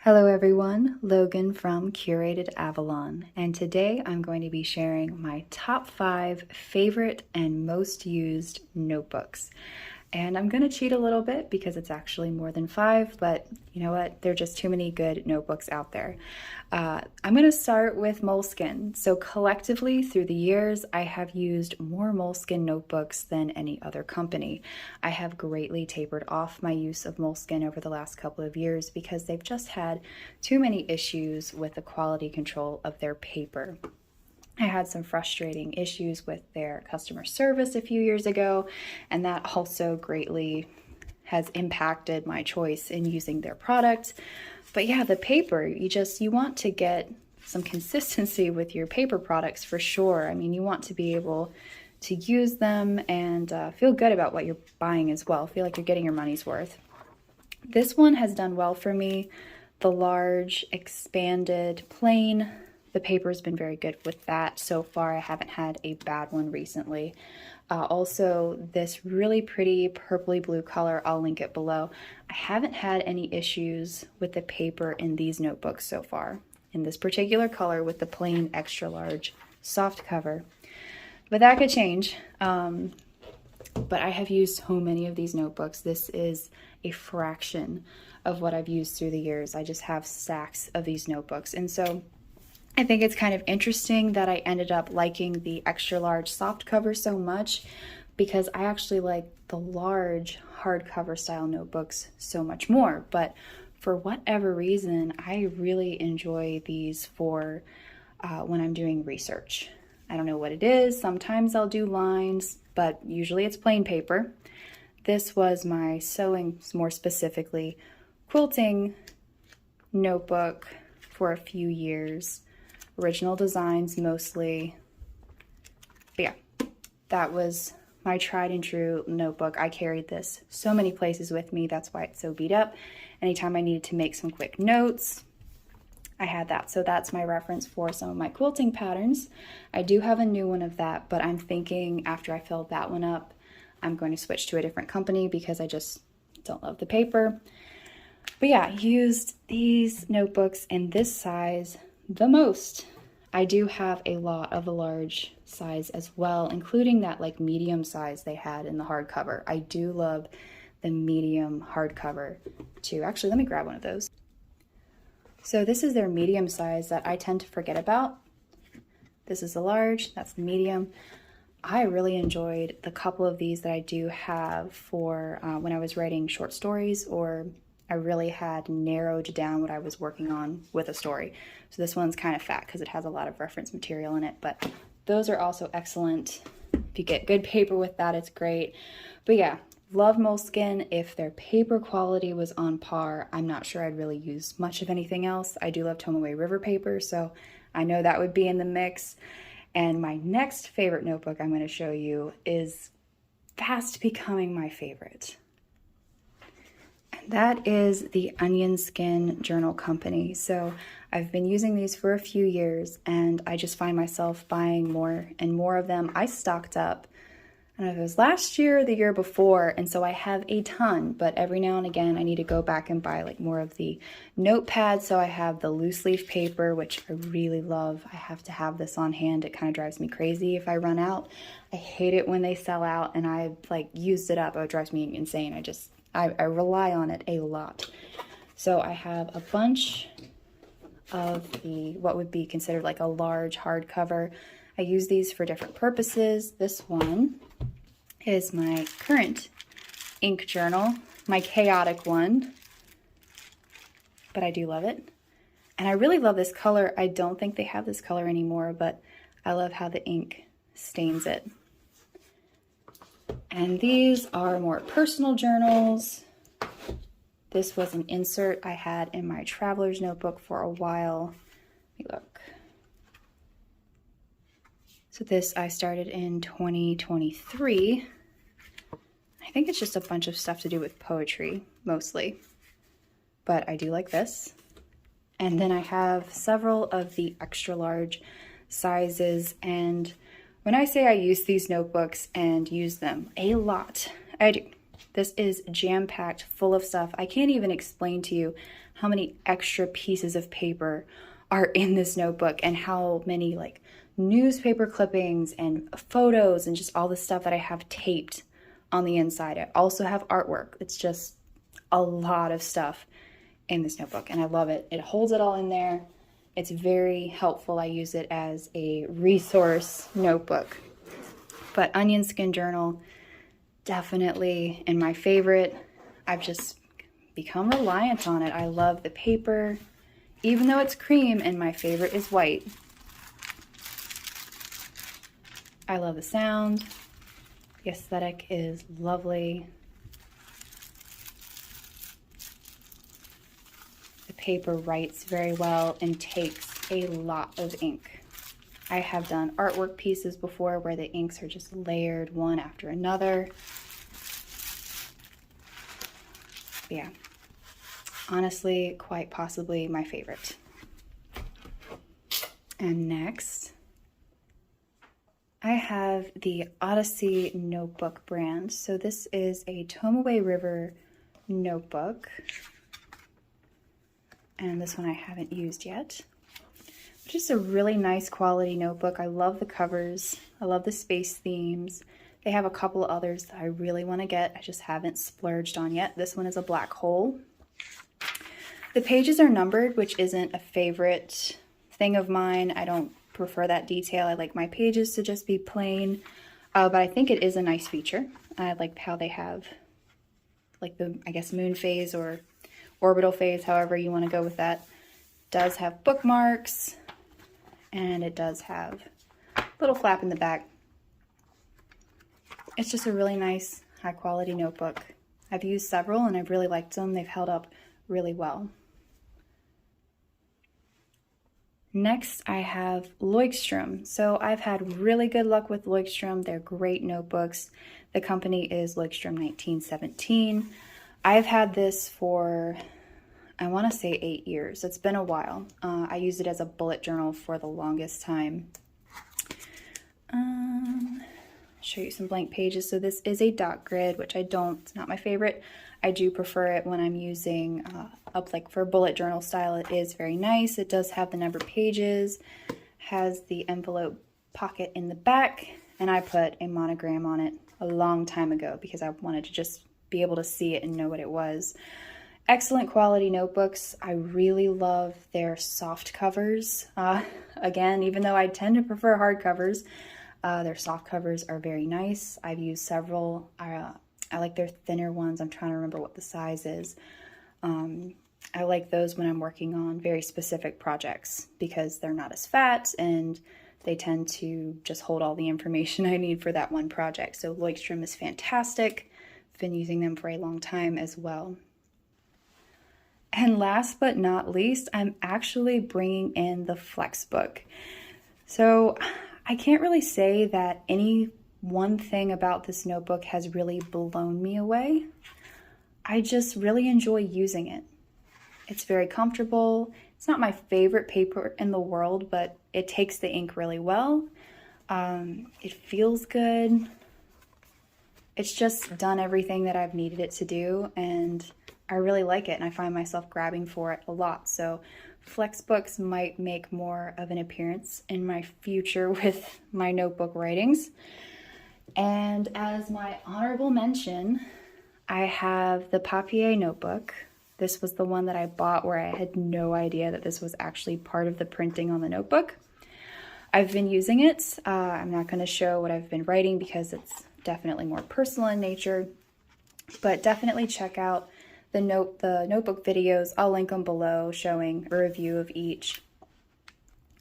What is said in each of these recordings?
Hello everyone, Logan from Curated Avalon, and today I'm going to be sharing my top 5 favorite and most used notebooks. And I'm going to cheat a little bit because it's actually more than 5, but you know what? There are just too many good notebooks out there. I'm going to start with Moleskine. So collectively through the years, I have used more Moleskine notebooks than any other company. I have greatly tapered off my use of Moleskine over the last couple of years because they've just had too many issues with the quality control of their paper. I had some frustrating issues with their customer service a few years ago, and that also greatly has impacted my choice in using their product. But yeah, the paper, you want to get some consistency with your paper products for sure. I mean, you want to be able to use them and feel good about what you're buying as well. Feel like you're getting your money's worth. This one has done well for me. The large, expanded, plain. The paper's been very good with that so far. I haven't had a bad one recently. Also, this really pretty purpley blue color, I'll link it below. I haven't had any issues with the paper in these notebooks so far, in this particular color with the plain extra large soft cover. But that could change. But I have used so many of these notebooks. This is a fraction of what I've used through the years. I just have stacks of these notebooks. And so I think it's kind of interesting that I ended up liking the extra large soft cover so much because I actually like the large hardcover style notebooks so much more. But for whatever reason, I really enjoy these for when I'm doing research. I don't know what it is. Sometimes I'll do lines, but usually it's plain paper. This was my sewing, more specifically quilting notebook for a few years. Original designs mostly. But yeah, that was my tried and true notebook. I carried this so many places with me. That's why it's so beat up. Anytime I needed to make some quick notes, I had that. So that's my reference for some of my quilting patterns. I do have a new one of that, but I'm thinking after I filled that one up, I'm going to switch to a different company because I just don't love the paper. But yeah, I used these notebooks in this size the most. I do have a lot of the large size as well, including that like medium size they had in the hardcover. I do love the medium hardcover too. Actually, let me grab one of those. So this is their medium size that I tend to forget about. This is the large, that's the medium. I really enjoyed the couple of these that I do have for when I was writing short stories, or I really had narrowed down what I was working on with a story. So this one's kind of fat because it has a lot of reference material in it, but those are also excellent. If you get good paper with that, it's great. But yeah, love Moleskine. If their paper quality was on par, I'm not sure I'd really use much of anything else. I do love Tomaway River paper, so I know that would be in the mix. And my next favorite notebook I'm going to show you is fast becoming my favorite. That is the Onion Skin Journal Company. So I've been using these for a few years and I just find myself buying more and more of them. I stocked up, I don't know if it was last year or the year before, and so I have a ton, but every now and again I need to go back and buy like more of the notepads. So I have the loose leaf paper, which I really love. I have to have this on hand. It kind of drives me crazy if I run out. I hate it when they sell out and I've like used it up. Oh, it drives me insane. I rely on it a lot. So I have a bunch of the, what would be considered like a large hardcover. I use these for different purposes. This one is my current ink journal, my chaotic one, but I do love it. And I really love this color. I don't think they have this color anymore, but I love how the ink stains it. And these are more personal journals. This was an insert I had in my traveler's notebook for a while. Let me look. So this I started in 2023. I think it's just a bunch of stuff to do with poetry, mostly. But I do like this. And then I have several of the extra large sizes, and when I say I use these notebooks and use them a lot, I do. This is jam-packed full of stuff. I can't even explain to you how many extra pieces of paper are in this notebook and how many like newspaper clippings and photos and just all the stuff that I have taped on the inside. I also have artwork. It's just a lot of stuff in this notebook and I love it. It holds it all in there. It's very helpful. I use it as a resource notebook. But Onion Skin Journal, definitely in my favorite. I've just become reliant on it. I love the paper, even though it's cream and my favorite is white. I love the sound. The aesthetic is lovely. The paper writes very well and takes a lot of ink. I have done artwork pieces before where the inks are just layered one after another. But yeah, honestly, quite possibly my favorite. And next, I have the Odyssey notebook brand. So this is a Tomaway River notebook. And this one I haven't used yet. Just a really nice quality notebook. I love the covers. I love the space themes. They have a couple others that I really want to get. I just haven't splurged on yet. This one is a black hole. The pages are numbered, which isn't a favorite thing of mine. I don't prefer that detail. I like my pages to just be plain, but I think it is a nice feature. I like how they have like the, I guess, moon phase or orbital phase, however you want to go with that. It does have bookmarks. And it does have a little flap in the back. It's just a really nice, high quality notebook. I've used several and I've really liked them. They've held up really well. Next, I have Lloydstrom. So I've had really good luck with Lloydstrom. They're great notebooks. The company is Lloydstrom 1917. I've had this for, I want to say 8 years. It's been a while. I used it as a bullet journal for the longest time. Show you some blank pages. So this is a dot grid, which it's not my favorite. I do prefer it when I'm using up like for bullet journal style. It is very nice. It does have the numbered pages, has the envelope pocket in the back, and I put a monogram on it a long time ago because I wanted to just be able to see it and know what it was. Excellent quality notebooks. I really love their soft covers. Again, even though I tend to prefer hard covers, their soft covers are very nice. I've used several. I like their thinner ones. I'm trying to remember what the size is. I like those when I'm working on very specific projects because they're not as fat and they tend to just hold all the information I need for that one project. So Lloydstrom is fantastic. I've been using them for a long time as well. And last but not least, I'm actually bringing in the Flexbook. So I can't really say that any one thing about this notebook has really blown me away. I just really enjoy using it. It's very comfortable. It's not my favorite paper in the world, but it takes the ink really well. It feels good. It's just done everything that I've needed it to do, and I really like it, and I find myself grabbing for it a lot. So Flexbooks might make more of an appearance in my future with my notebook writings. And as my honorable mention, I have the Papier notebook. This was the one that I bought where I had no idea that this was actually part of the printing on the notebook. I've been using it. I'm not going to show what I've been writing because it's definitely more personal in nature, but definitely check out the notebook videos. I'll link them below showing a review of each.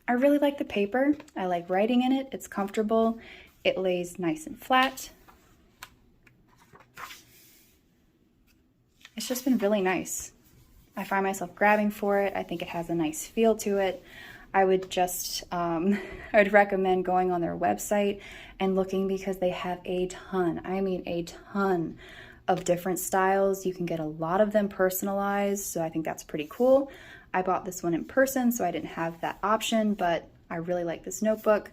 I really like the paper. I like writing in it. It's comfortable. It lays nice and flat. It's just been really nice. I find myself grabbing for it. I think it has a nice feel to it. I would just, I'd recommend going on their website and looking because they have a ton, I mean a ton of different styles. You can get a lot of them personalized, so I think that's pretty cool. I bought this one in person, so I didn't have that option, but I really like this notebook.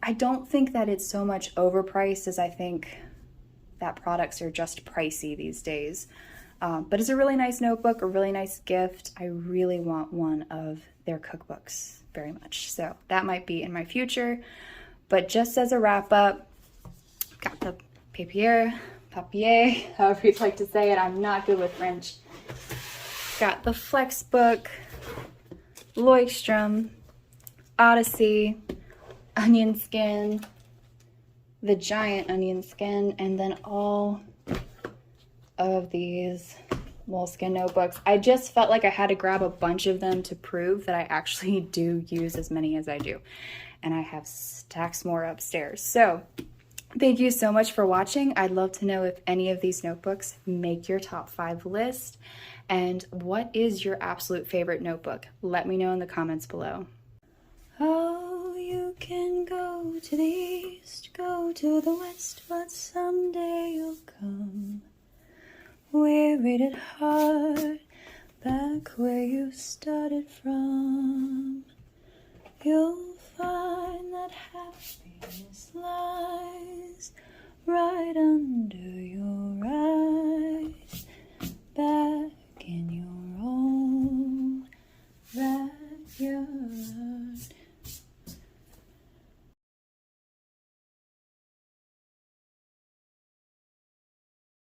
I don't think that it's so much overpriced as I think that products are just pricey these days. But it's a really nice notebook, a really nice gift. I really want one of their cookbooks very much. So that might be in my future. But just as a wrap up, got the Papier, however you'd like to say it. I'm not good with French. Got the Flexbook, Leuchtturm, Odyssey, onion skin, the giant onion skin, and then all of these Moleskine notebooks. I just felt like I had to grab a bunch of them to prove that I actually do use as many as I do. And I have stacks more upstairs. So thank you so much for watching. I'd love to know if any of these notebooks make your top 5 list. And what is your absolute favorite notebook? Let me know in the comments below. Oh, you can go to the east, go to the west, but someday you'll come. Wearied at heart, back where you started from. You'll find that happiness lies right under your